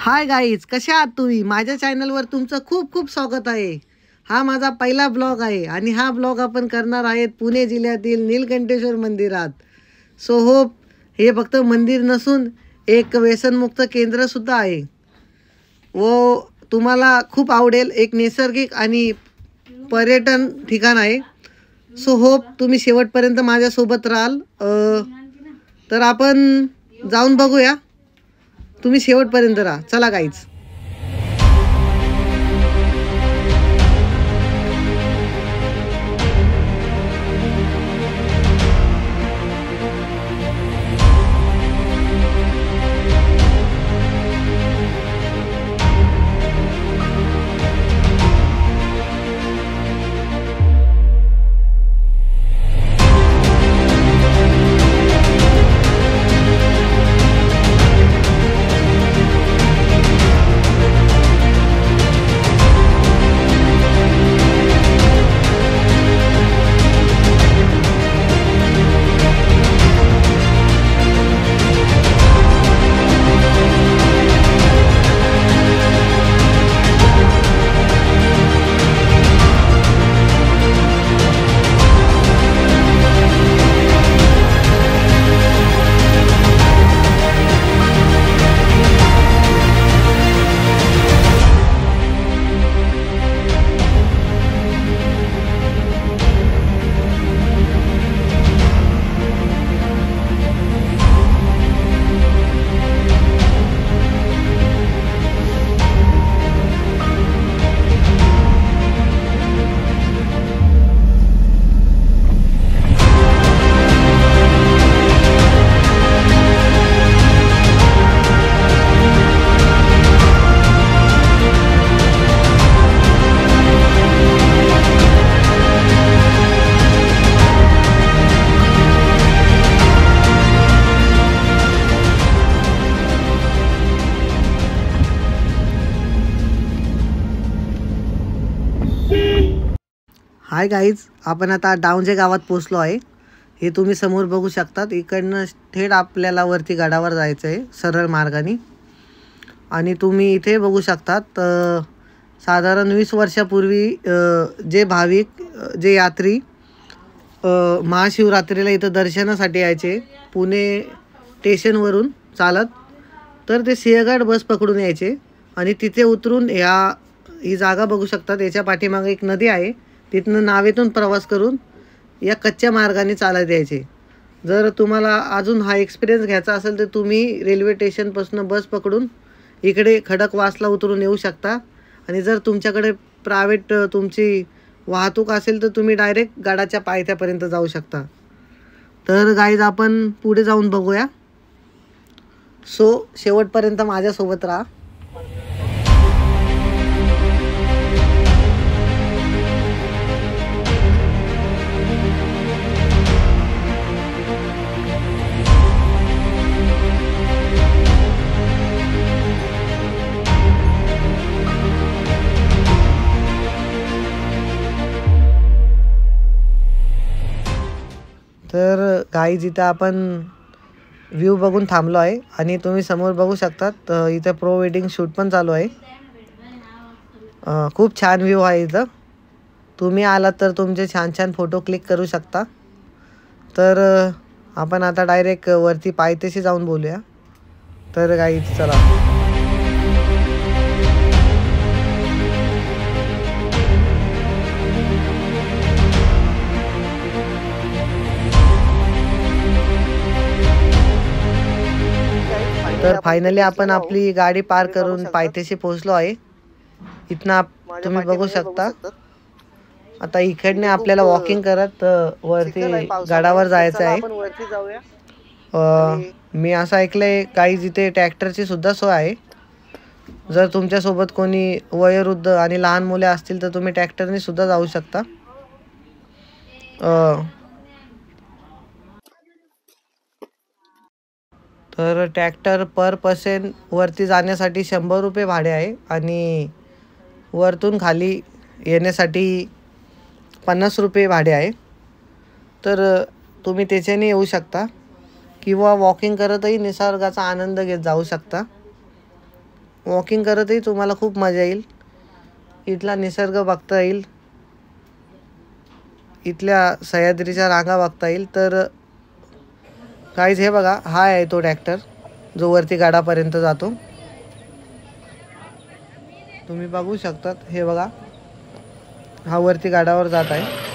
Hi guys, कशा आहात तुम्ही? माझ्या चॅनलवर तुमचं खूप खूप स्वागत आहे. हा माझा पहिला ब्लॉग आहे आणि हा ब्लॉग आपण करणार आहेत पुणे जिल्ह्यातील नीलकंठेश्वर मंदिरात. सो होप हे फक्त मंदिर नसून एक व्यसनमुक्त केंद्रसुद्धा आहे व तुम्हाला खूप आवडेल. एक नैसर्गिक आणि पर्यटन ठिकाण आहे. सो होप तुम्ही शेवटपर्यंत माझ्यासोबत राहाल. तर आपण जाऊन बघूया. तुम्ही शेवटपर्यंत राहा. चला गाईज. हाय गाईज, आपण आता डावंजे गावात पोचलो आहे. हे तुम्ही समोर बघू शकतात. इकडनं थेट आपल्याला वरती गडावर जायचं आहे सरळ मार्गाने. आणि तुम्ही इथे बघू शकतात साधारण 20 वर्षापूर्वी जे भाविक जे यात्री महाशिवरात्रीला इथं दर्शनासाठी यायचे पुणे स्टेशनवरून चालत, तर ते सिंहगड बस पकडून यायचे आणि तिथे उतरून ही जागा बघू शकतात. याच्या पाठीमागे एक नदी आहे. तिथनं नावेतून प्रवास करून या कच्च्या मार्गाने चालत यायचे. जर तुम्हाला अजून हा एक्सपिरियन्स घ्यायचा असेल तर तुम्ही रेल्वे स्टेशनपासून बस पकडून इकडे खडकवासला उतरून येऊ शकता. आणि जर तुमच्याकडे प्रायव्हेट तुमची वाहतूक असेल तर तुम्ही डायरेक्ट गडाच्या पायथ्यापर्यंत जाऊ शकता. तर गाईज आपण पुढे जाऊन बघूया. सो शेवटपर्यंत माझ्यासोबत राहा. तर गाईज इथं आपण व्ह्यू बघून थांबलो आहे आणि तुम्ही समोर बघू शकतात इथं प्रो वेडिंग शूट पण चालू आहे. खूप छान व्ह्यू आहे इथं. तुम्ही आलात तर तुमचे छान छान फोटो क्लिक करू शकता. तर आपण आता डायरेक्ट वरती पायथ्याशी जाऊन बोलूया. तर गाईज चला. तर फायनली आपण आपली गाडी पार्क करून पायथ्याशी पोहोचलो आहे. इथनं तुम्ही बघू शकता. आता इकडने आपल्याला वॉकिंग करत वरती गडावर जायचं आहे. मी असं ऐकलंय काही जिथे ट्रॅक्टरची सुद्धा सोय आहे. जर तुमच्यासोबत कोणी वयोवृद्ध आणि लहान मुले असतील तर तुम्ही ट्रॅक्टरने सुद्धा जाऊ शकता. तर ट्रॅक्टर पर पर्सन वरती जाण्यासाठी 100 रुपये भाडे आहे आणि वरतून खाली येण्यासाठी 50 रुपये भाडे आहे. तर तुम्ही त्याच्याने येऊ शकता किंवा वॉकिंग करतही निसर्गाचा आनंद घेत जाऊ शकता. वॉकिंग करतही तुम्हाला खूप मजा येईल. इथला निसर्ग बघता येईल, इथल्या सह्याद्रीच्या रांगा बघता येईल. तर गाईज हे बघा, हा आहे तो ट्रॅक्टर जो वरती गडापर्यंत जातो. तुम्ही बघू शकतात, हे बघा, हा वरती गाडावर जात आहे.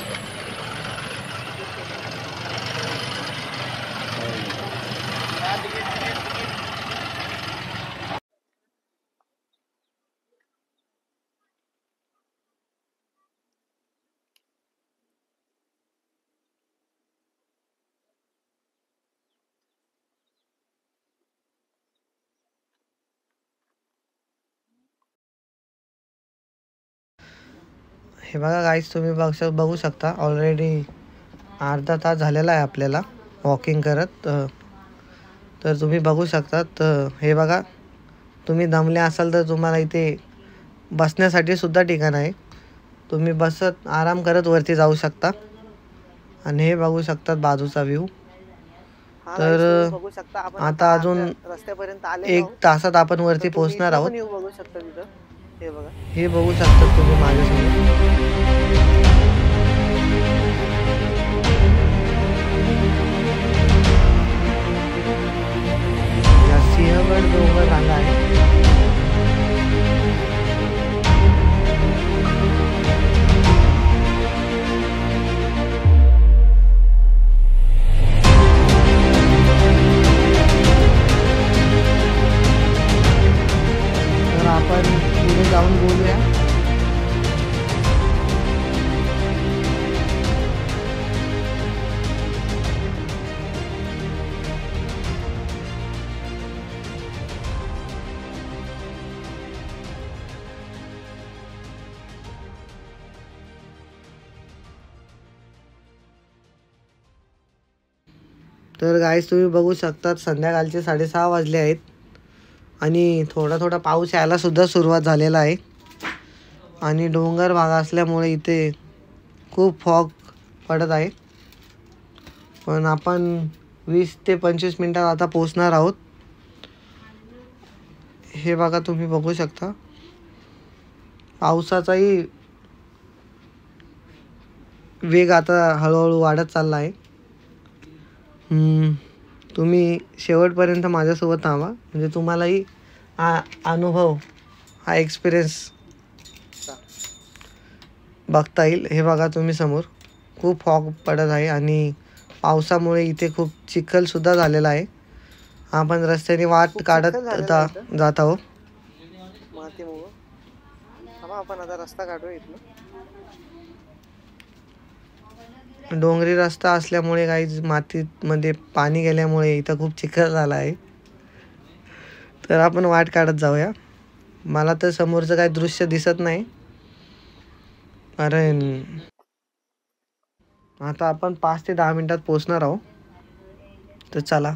हे बघा गाईज, तुम्ही बघू शकता ऑलरेडी अर्धा तास झालेला आहे आपल्याला वॉकिंग करत. तर तुम्ही बघू शकतात, हे बघा, तुम्ही दमले असाल तर तुम्हाला इथे बसण्यासाठी सुद्धा ठिकाण आहे. तुम्ही बसत आराम करत वरती जाऊ शकता. आणि हे बघू शकतात बाजूचा व्ह्यू. तर आता अजून रस्त्यापर्यंत 1 तासात आपण वरती पोहोचणार आहोत. बघू शकता तिथं, हे बघा, हे बघू शकता तुम्ही माझ्यासमोर. सिंहगड डोंगर रांगा आहे. तर आपण पुढे जाऊन बोलूया. तर गाईस, तुम्ही बघू शकतात संध्याकाळचे 6:30 वाजले आहेत आणि थोडा थोडा पाऊस यायला सुद्धा सुरुवात झालेला आहे. आणि डोंगर भाग असल्यामुळे इथे खूप फॉग पडत आहे. पण आपण 20 ते 25 मिनिटात आता पोहोचणार आहोत. हे बघा, तुम्ही बघू शकता पावसाचाही वेग आता हळूहळू वाढत चालला आहे. तुम्ही शेवटपर्यंत माझ्यासोबत थांबा, म्हणजे तुम्हालाही हा अनुभव, हा एक्सपिरियन्स बघता येईल. हे बघा, तुम्ही समोर खूप फॉग पडत आहे आणि पावसामुळे इथे खूप चिखलसुद्धा झालेला आहे. आपण रस्त्याने वाट काढत जात आहोत. आपण आता रस्ता काढूया. इथनं डोंगरी रस्ता असल्यामुळे काही मातीमध्ये पाणी गेल्यामुळे इथं खूप चिखल झाला आहे. तर आपण वाट काढत जाऊया. मला तर समोरचं काही दृश्य दिसत नाही, कारण आता आपण 5 ते 10 मिनिटात पोहोचणार आहोत. तर चला.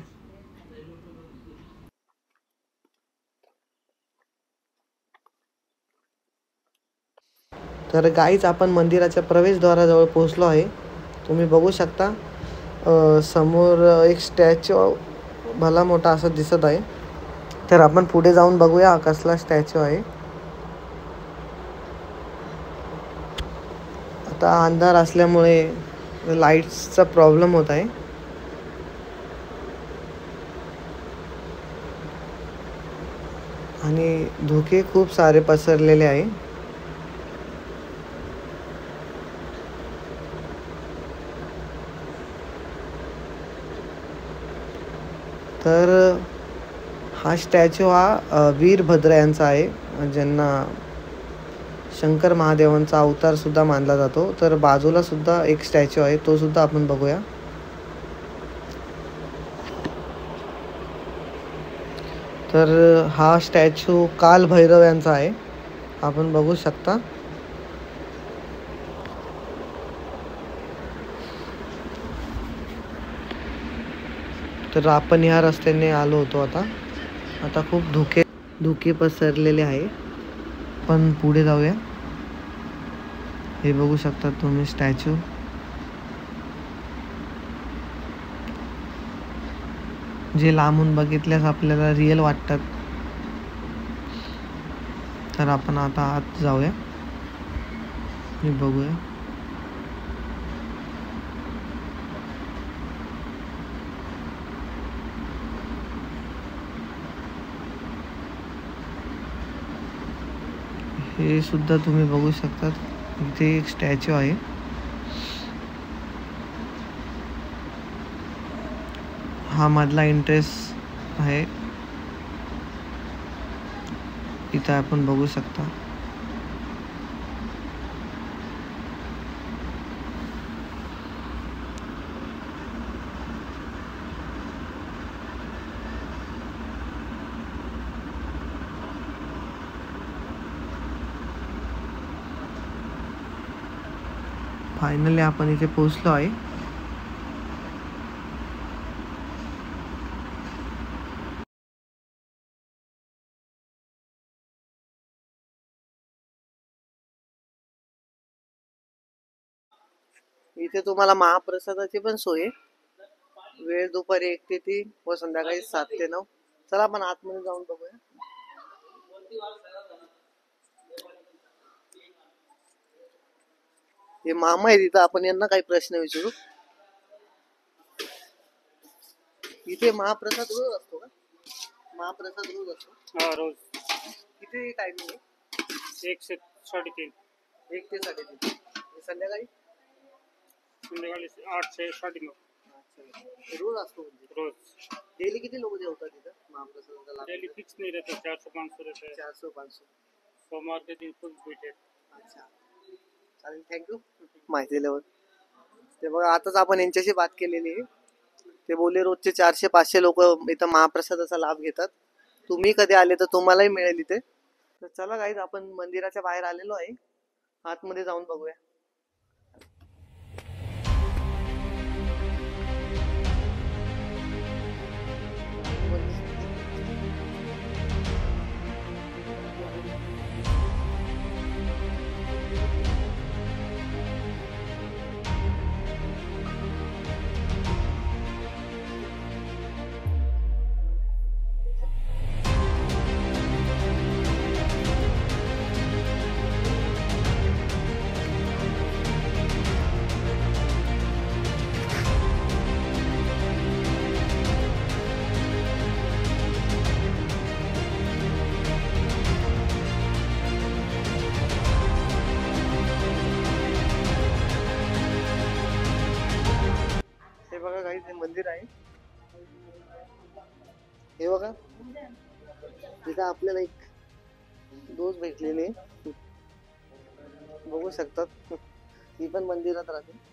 तर गाईच, आपण मंदिराच्या प्रवेशद्वाराजवळ पोहोचलो आहे. तुम्ही बघू शकता समोर एक स्टॅच्यू भला मोठा असं दिसत आहे. तर आपण पुढे जाऊन बघूया कसला स्टॅच्यू आहे. आता अंधार असल्यामुळे लाईट्सचा प्रॉब्लेम होत आहे. आणि धुके खूप सारे पसरलेले आहे. तर हा स्टॅच्यू हा वीरभद्र यांचा आहे, ज्यांना शंकर महादेवांचा अवतार सुद्धा मानला जातो. तर बाजूला सुद्धा एक स्टॅच्यू आहे, तो सुद्धा आपण बघूया. तर हा स्टॅच्यू काल भैरव यांचा आहे, आपण बघू शकता. तर आपण ह्या रस्त्याने आलो होतो. आता खूप धुके पसरलेले आहे. पण पुढे जाऊया. हे बघू शकता तुम्ही स्टॅच्यू. जे लांबून बघितल्यास आपल्याला रिअल वाटतात. तर आपण आता आत जाऊया आणि बघूया. हे सुद्धा तुम्ही बघू शकतात. इथे एक स्टॅच्यू आहे. हा मधला एंट्रेस आहे. इथं आपण बघू शकता. फायनली आपण इथे पोहोचलो आहे. इथे तुम्हाला महाप्रसादाची पण सोय आहे. वेळ दुपारी 1 ते 3 व संध्याकाळी 7 ते 9. चला आपण आतमध्ये जाऊन बघूया. हे मामा आहे तिथं, आपण यांना काही प्रश्न विचारू. इथे महाप्रसाद रोज असतो का? महाप्रसाद रोज असतो? हा, रोज. किती टायमिंग आहे? 1 ते 3:30. 1 ते 3:30. संध्याकाळी संध्याकाळी 8 ते 9:30. रोज असतो म्हणजे? रोज. डेली किती लोक जेवतात तिथं महाप्रसादाला? डेली फिक्स नहीं रहता, 400-500 रहता है. 400-500. सोमवार के दिन फुल भीड़ है. अच्छा, चालेल, थँक्यू माहिती दिल्यावर. ते बघा, आताच आपण यांच्याशी बात केलेली आहे. ते बोलले रोजचे 400-500 लोक इथं महाप्रसादाचा लाभ घेतात. तुम्ही कधी आले तर तुम्हालाही मिळेल इथे. तर चला गाईज, आपण मंदिराच्या बाहेर आलेलो आहे. आतमध्ये जाऊन बघूया. हे बघा काही ते मंदिर आहे. हे बघा, तिथं आपल्याला एक दोस्त भेटलेले, बघू शकतात. ही पण मंदिरात राहते.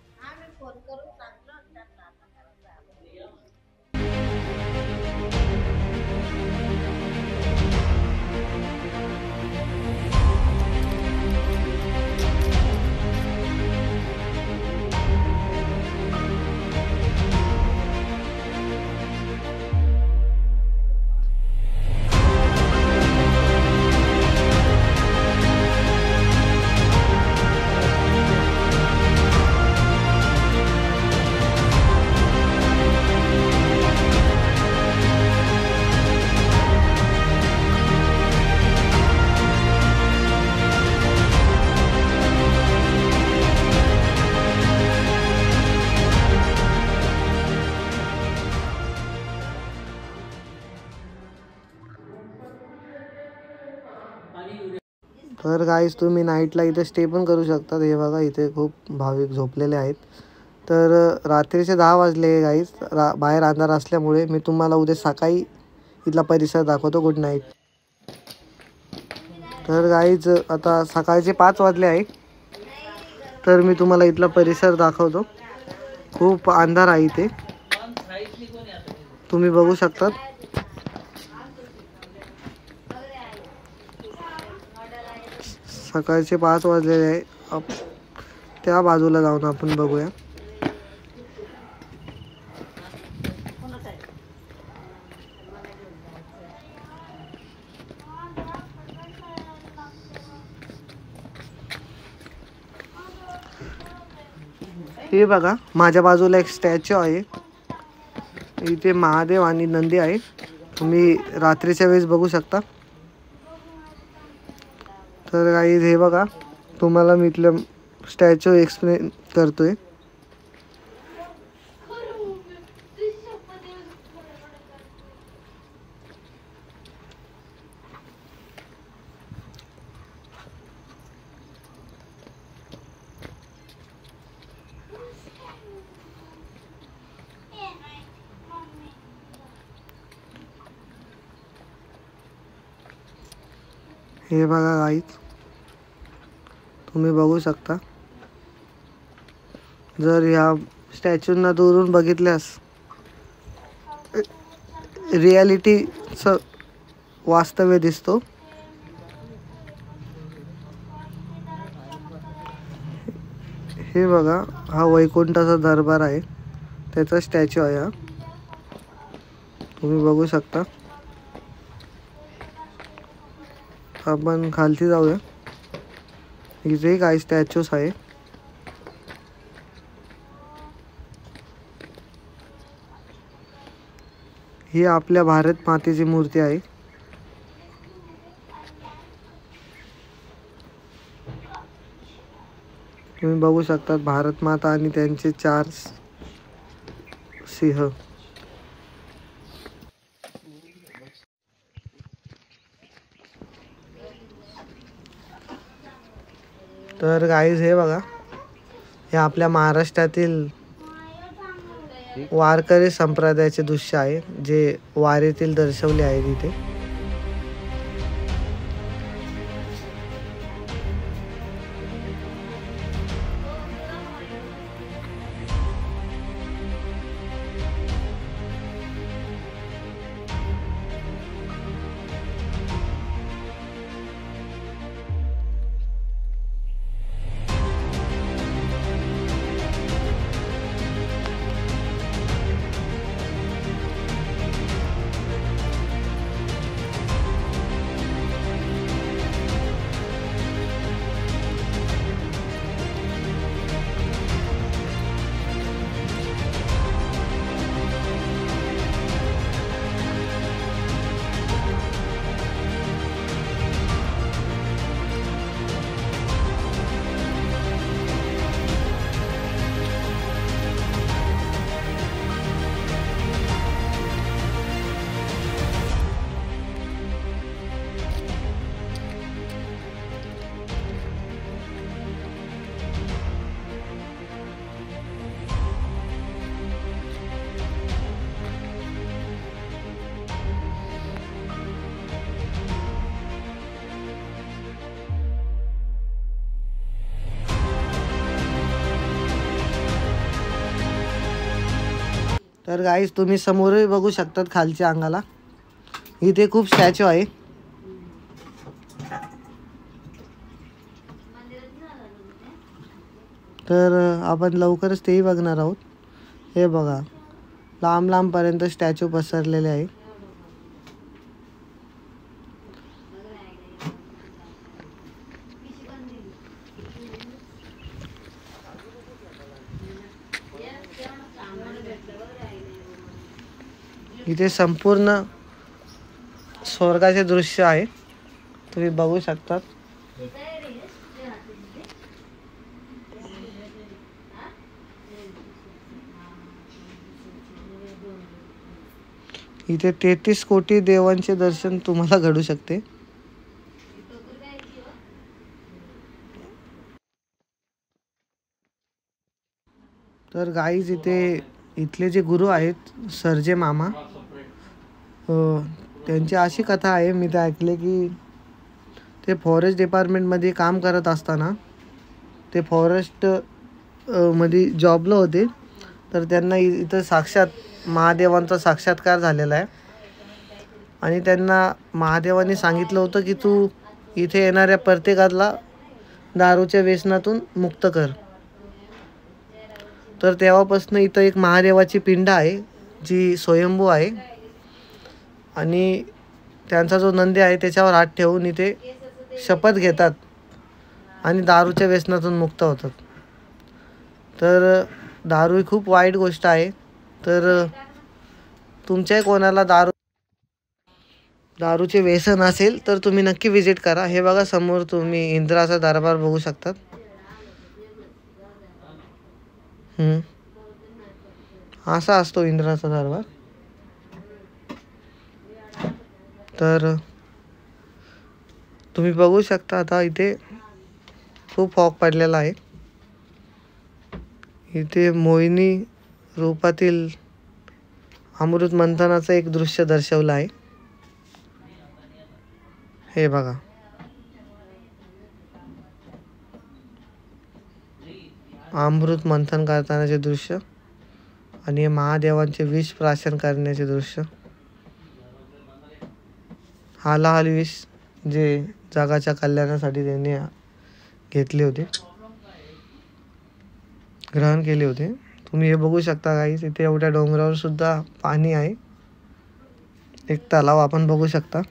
तर गाईस, तुम्ही नाईटला इथे स्टे पण करू शकता. हे बघा, इथे खूप भाविक झोपलेले आहेत. तर रात्रीचे 10 वाजले गाईस. बाहेर अंधार असल्यामुळे मी तुम्हाला उद्या सकाळी इथला परिसर दाखवतो. Good night. तर गाईज, आता सकाळचे 5 वाजले आहे. तर मी तुम्हाला इथला परिसर दाखवतो. खूप अंधार आहे इथे, तुम्ही बघू शकतात. सकाळचे 5 वाजलेले आहे. त्या बाजूला जाऊन आपण बघूया. हे बघा, माझ्या बाजूला एक स्टॅच्यू आहे. इथे महादेव आणि नंदी आहे. तुम्ही रात्रीच्या वेळेस बघू शकता. तर गाईज हे बघा, तुम्हाला मी इथलं स्टॅच्यू एक्सप्लेन करतोय. हे बघा गाईज, तुम्ही बघू शकता. जर ह्या स्टॅच्यूंना दुरून बघितल्यास रियालिटीचं वास्तव्य दिसतो. हे बघा, हा वैकुंठाचा दरबार आहे, त्याचा स्टॅच्यू आहे हा, तुम्ही बघू शकता. आपण खालती जाऊया. इथे काही स्टॅच्यूज आहे. ही आपल्या भारत मातेची मूर्ती आहे. तुम्ही बघू शकता भारत माता आणि त्यांचे 4 सिंह. तर गाईज हे बघा, हे आपल्या महाराष्ट्रातील वारकरी संप्रदायाचे दृश्य आहे, जे वारीतील दर्शवले आहे तिथे. तर गाईज तुम्ही समोरही बघू शकतात खालच्या अंगाला, इथे खूप स्टॅच्यू आहे. तर आपण लवकरच तेही बघणार आहोत. हे बघा, लांब लांबपर्यंत स्टॅच्यू पसरलेले आहे. इथे संपूर्ण स्वर्गाचे दृश्य आहे, तुम्ही बघू शकतात. इथे 33 कोटी देवांचे दर्शन तुम्हाला घडू शकते. तर गाईज इथले जे गुरु आहेत सरजे मामा, त्यांची अशी कथा आहे, मी ते ऐकले की ते फॉरेस्ट डिपार्टमेंटमध्ये काम करत असताना ते फॉरेस्ट मध्ये जॉबला होते. तर त्यांना इथं साक्षात महादेवांचा साक्षात्कार झालेला आहे आणि त्यांना महादेवांनी सांगितलं होतं की तू इथे येणाऱ्या प्रत्येकाला दारूच्या व्यसनातून मुक्त कर. तर तेव्हापासून इथं एक महादेवाची पिंड आहे जी स्वयंभू आहे आणि त्यांचा जो नंदी आहे त्याच्यावर हात ठेवून इथे शपथ घेतात आणि दारूच्या व्यसनातून मुक्त होतात. तर दारू ही खूप वाईट गोष्ट आहे. तर तुमच्याही कोणाला दारूचे व्यसन असेल तर तुम्ही नक्की विजिट करा. हे बघा समोर तुम्ही इंदिराचा दरबार बघू शकतात. असा असतो इंदिराचा दरबार. तर तुम्ही बघू शकता आता इथे खूप फॉग पडलेला आहे. इथे मोहिनी रूपातील अमृत मंथनाचं एक दृश्य दर्शवलं आहे. हे बघा, अमृत मंथन करतानाचे दृश्य आणि महादेवांचे विष प्राशन करण्याचे दृश्य. हालाहाल विष जे जगाच्या कल्याणासाठी त्यांनी घेतले होते, ग्रहण केले होते. तुम्ही हे बघू शकता गाईस, इथे एवढ्या डोंगरावर सुद्धा पाणी आहे. एक तलाव आपण बघू शकता.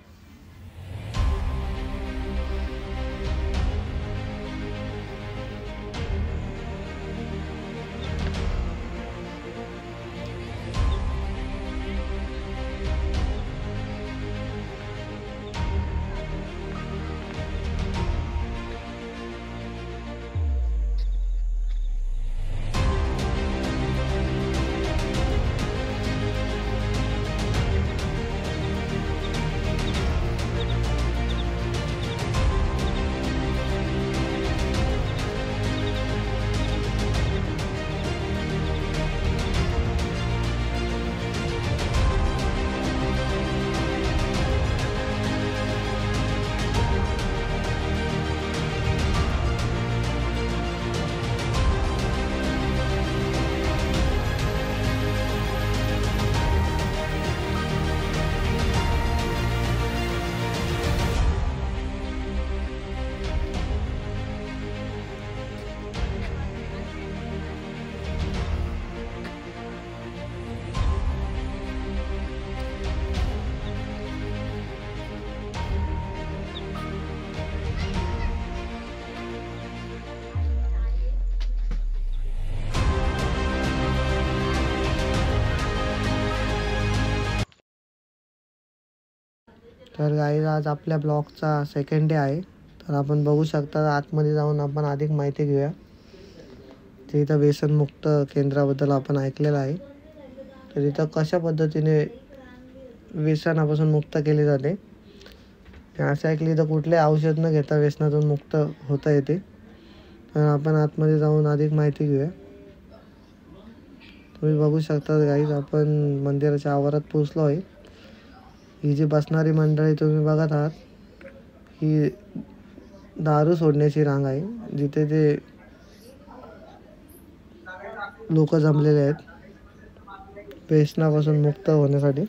तर गाईज आज आपल्या ब्लॉगचा सेकंड डे आहे. तर आपण बघू शकता आतमध्ये जाऊन आपण अधिक माहिती घेऊया. ते इथं व्यसनमुक्त केंद्राबद्दल आपण ऐकलेलं आहे. तर इथं कशा पद्धतीने व्यसनापासून मुक्त केले जाते, असं ऐकले तर कुठले औषध न घेता व्यसनातून मुक्त होता येते. तर आपण आतमध्ये जाऊन अधिक माहिती घेऊया. तुम्ही बघू शकता गाईज आपण मंदिराच्या आवारात पोहोचलो आहे. ही जी बसणारी मंडळी तुम्ही बघत आहात, ही दारू सोडण्याची रांग आहे, जिथे ते लोक जमलेले आहेत व्यसनापासून मुक्त होण्यासाठी.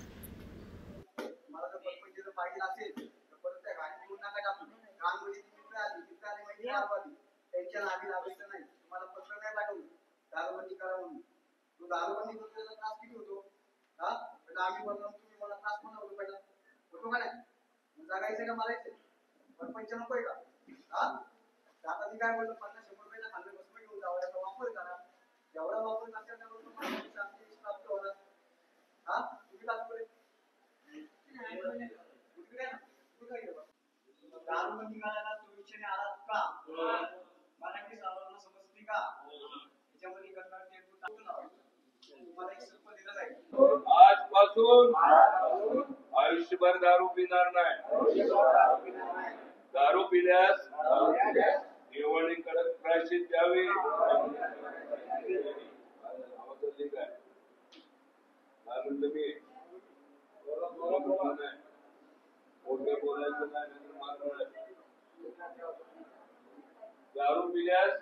आजपासून आयुष्यभर दारू पिणार नाही. दारू पिल्यास देवाने कडक प्रायश्चित्त द्यावे. काय म्हणलं मी? खोटं बोलायचं नाही. दारू पिल्यास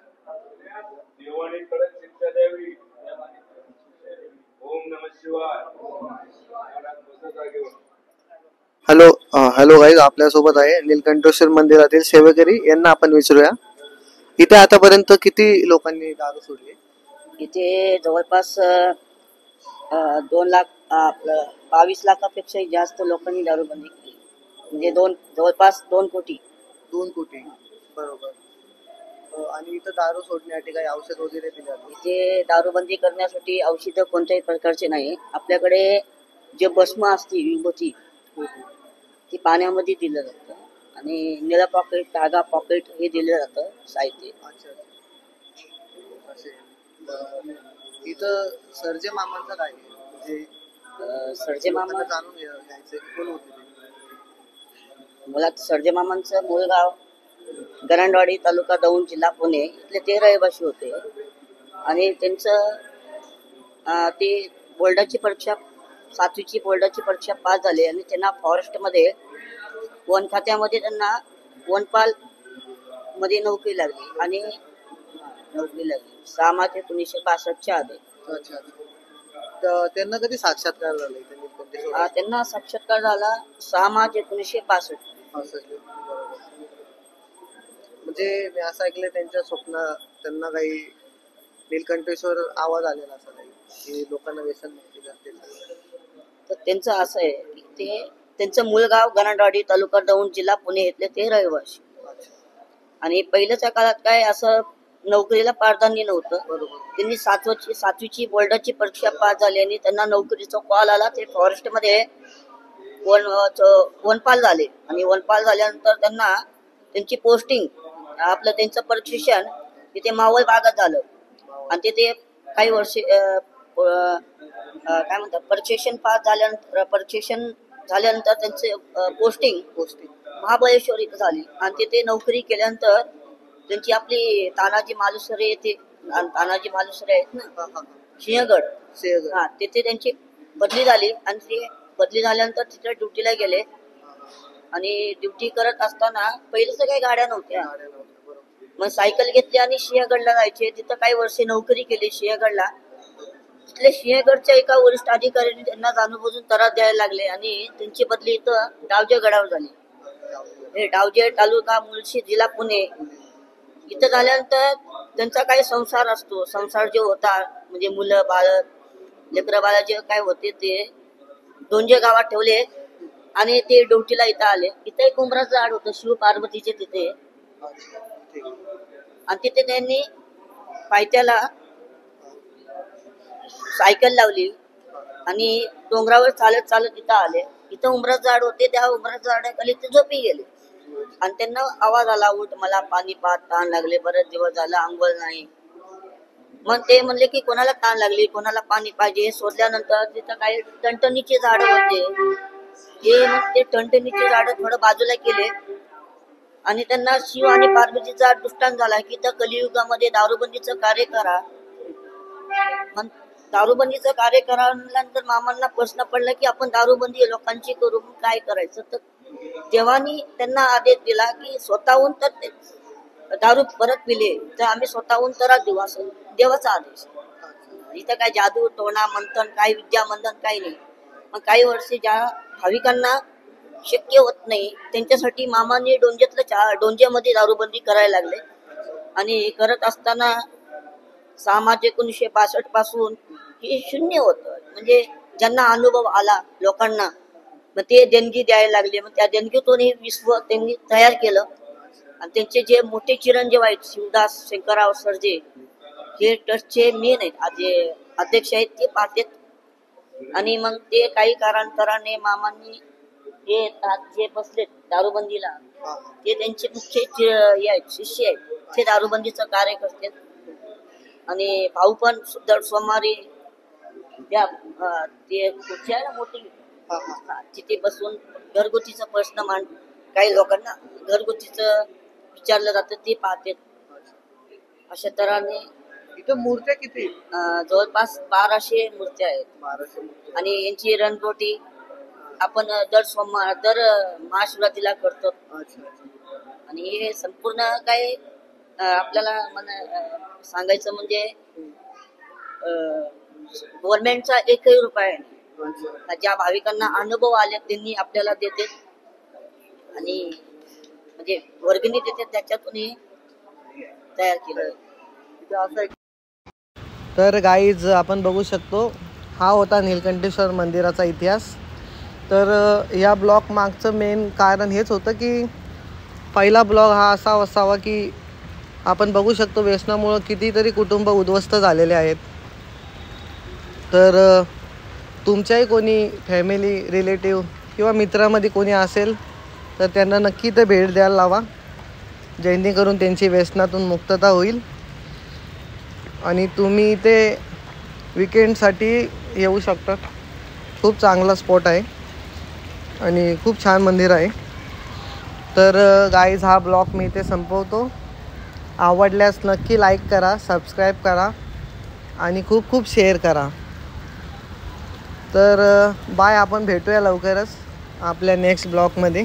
देवाने कडक शिक्षा द्यावी. ओम नमः शिवाय. हॅलो गाईज, आपल्यासोबत आहे नीलकंठेश्वर मंदिरातील सेवेकरी. यांना आपण विचारूया, इथे आतापर्यंत किती लोकांनी दारू सोडली? इथे जवळपास 2 लाख 22 लाखापेक्षा जास्त लोकांनी दारूबंदी केली. म्हणजे जवळपास 2 कोटी. 2 कोटी, बरोबर. आणि इथं दारू सोडण्यासाठी काही औषध वगैरे दिले जाते? इथे दारूबंदी करण्यासाठी औषधं कोणत्याही प्रकारचे नाही. आपल्याकडे जे भस्म असते विभूती, ती पाण्यामध्ये दिलं जातं आणि निळा पॉकेट, धागा पॉकेट हे दिलं जातं साहित्य. अच्छा. असे इथं सर्जे मामांचं काय आहे? म्हणजे सर्जे मामा, लोकांना जाणून घ्यायचं कोण होते ते? मला सर्जे मामांचं मूळ गाव गरांडवाडी, तालुका दौंड, जिल्हा पुणे इथले ते रहिवासी होते. आणि त्यांचं ते बोर्डाची परीक्षा, 7वीची बोर्डाची परीक्षा पास झाली आणि त्यांना फॉरेस्टमध्ये वन खात्यामध्ये त्यांना वनपाल मध्ये नोकरी लागली आणि 6 मार्च 1962 आधी. अच्छा. तर त्यांना कधी साक्षात्कार झाला त्यांना साक्षात्कार झाला 6 मार्च 1962. म्हणजे मी असं ऐकलं त्यांच्या त्यांना काही नीलकंठेश्वर आवाज आलेला असा नाही की लोकांना व्यसनमुक्ती करते. तर त्यांचं असं आहे की त्यांचं मूळ गाव गरांडवाडी, तालुका दौंड, जिल्हा पुणे इथले ते रहिवासी. आणि पहिल्याच्या काळात काय असं नोकरीला प्राधान्य नव्हतं. बरोबर. त्यांनी 7वीची बोर्डाची परीक्षा पास झाली आणि त्यांना नोकरीचा कॉल आला. ते फॉरेस्टमध्ये वनपाल झाले आणि वनपाल झाल्यानंतर त्यांना त्यांची पोस्टिंग, त्यांचं प्रशिक्षण तिथे मावळ भागात झालं आणि तिथे काही वर्षे काय म्हणतात प्रशिक्षण झाल्यानंतर त्यांचे पोस्टिंग महाबळेश्वर इथं झाली आणि तिथे नोकरी केल्यानंतर त्यांची आपली तानाजी मालुसरे येथे, तानाजी मालुसरे आहेत ना सिंहगड, तिथे त्यांची बदली झाली आणि ते बदली झाल्यानंतर तिथे ड्युटीला गेले. आणि ड्युटी करत असताना पहिलेच काही गाड्या नव्हत्या, मग सायकल घेतली आणि सिंहगडला जायचे. तिथं काही वर्षे नोकरी केली सिंहगडला. तिथले सिंहगडच्या एका वरिष्ठ अधिकाऱ्यांनी त्यांना जाणून त्रास द्यायला लागले आणि त्यांची बदली इथं डावजे गडावर झाली. हे डावजे तालुका मुळशी, जिल्हा पुणे इथं झाल्यानंतर त्यांचा काही संसार असतो. संसार जे होता म्हणजे मुलं बाळ, लेकरं बाळ जे काय होते ते दोंजे गावात ठेवले आणि ते ड्युटीला इथं आले. इथं एक उंबराचं झाड होतं शिव पार्वतीचे तिथे, आणि तिथे त्यांनी पायथ्याला सायकल लावली आणि डोंगरावर चालत चालत इथं आले. इथं उंबराचं झाड होते, त्या उंबराच्या झाडाखाली ते झोपी गेले आणि त्यांना आवाज आला, उठ मला पाणी पात, ताण लागले, बरेच दिवस झाला आंघोळ नाही. मग ते म्हणले की कोणाला ताण लागली, कोणाला पाणी पाहिजे. शोधल्यानंतर तिथं काही टणटणीचे झाड होते. मग ते टणटणीचे झाड थोडं बाजूला केले आणि त्यांना शिव आणि पार्वतीचा दृष्टांत झाला की त्या कलियुगामध्ये दारूबंदीचं कार्य करा. मग दारूबंदीचं कार्य कराल्यानंतर मामांना प्रश्न पडला की आपण दारूबंदी लोकांची करू, काय करायचं. तर देवानी त्यांना आदेश दिला की स्वतःहून तर दारू परत पिले तर आम्ही स्वतःहून त्रास देऊ, असं देवाचा आदेश. इथं काय जादू टोणा मंथन, काही विद्या मंथन काही नाही. मग काही वर्षी ज्या भाविकांना शक्य होत नाही त्यांच्यासाठी मामांनी डोंज्यामध्ये दारूबंदी करायला लागले. आणि करत असताना 6 मार्च 1962 पासून हे शून्य होतं. म्हणजे ज्यांना अनुभव आला लोकांना, मग ते देणगी द्यायला लागले. मग त्या देणगीतून हे विश्व त्यांनी तयार केलं. आणि त्यांचे जे मोठे चिरंजीव आहेत शिवदास शंकरराव सर्जे, हे ट्रस्टचे मेन आहेत, अध्यक्ष आहेत, ते पाहतात. आणि मग ते काही कालांतराने मामांनी जे बसलेत दारूबंदीला, ते त्यांचे मुख्य शिष्य आहेत, ते दारूबंदीचं कार्य करतात. आणि भाऊ पण दर सोमवारी त्या ते खुर्ची आहे ना मोठी, तिथे बसून घरगुतीचा प्रश्न काही लोकांना घरगुतीचं विचारलं जातं ते पाहतात. अशा तऱ्हेने इथं मूर्त्या किती? जवळपास 1200 मूर्त्या आहेत. आणि यांची रणपोटी आपण दर महाशिवरात्रीला करतो. आणि हे संपूर्ण काय आपल्याला सांगायचं म्हणजे गव्हर्नमेंटचा 1 रुपया नाही. ज्या भाविकांना अनुभव आले त्यांनी आपल्याला देते आणि म्हणजे वर्गणी देते, त्याच्यातून हे तयार केलं. तर गाईज आपण बघू शकतो, हा होता नीलकंठेश्वर मंदिराचा इतिहास. तर या ब्लॉग मागचं मेन कारण हेच होतं की पहिला ब्लॉग हा असा असावा की आपण बघू शकतो व्यसनामुळं कितीतरी कुटुंब उद्ध्वस्त झालेले आहेत. तर तुमच्याही कोणी फॅमिली रिलेटिव्ह किंवा मित्रामध्ये कोणी असेल तर त्यांना नक्की ते भेट द्यायला लावा, जेणेकरून त्यांची व्यसनातून मुक्तता होईल आणि तुम्ही इथे विकेंडसाठी येऊ शकता. खूप चांगला स्पॉट आहे आणि खूप छान मंदिर आहे. तर गाईज हा ब्लॉग मी इथे संपवतो. आवडल्यास नक्की लाईक करा, सबस्क्राईब करा आणि खूप खूप शेअर करा. तर बाय, आपण भेटूया लवकरच आपल्या नेक्स्ट ब्लॉगमध्ये.